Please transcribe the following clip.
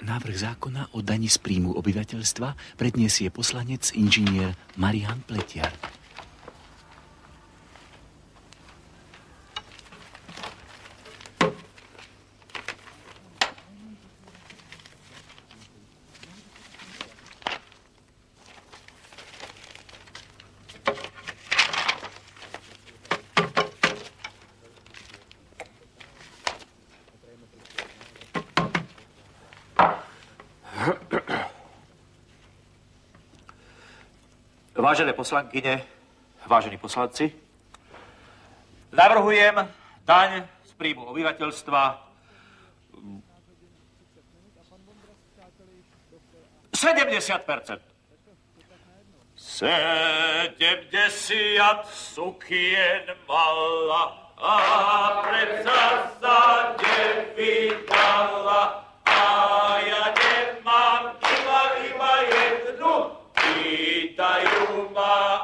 Návrh zákona o dani z príjmu obyvateľstva predniesie poslanec inžinier Marián Pletiar. Vážené poslankyne, vážení poslanci, navrhujem daň z príjmu obyvateľstva 70%. 70 sukien mala a predsa sa nevydala a ja nemám iba jednu. Pýtajú ma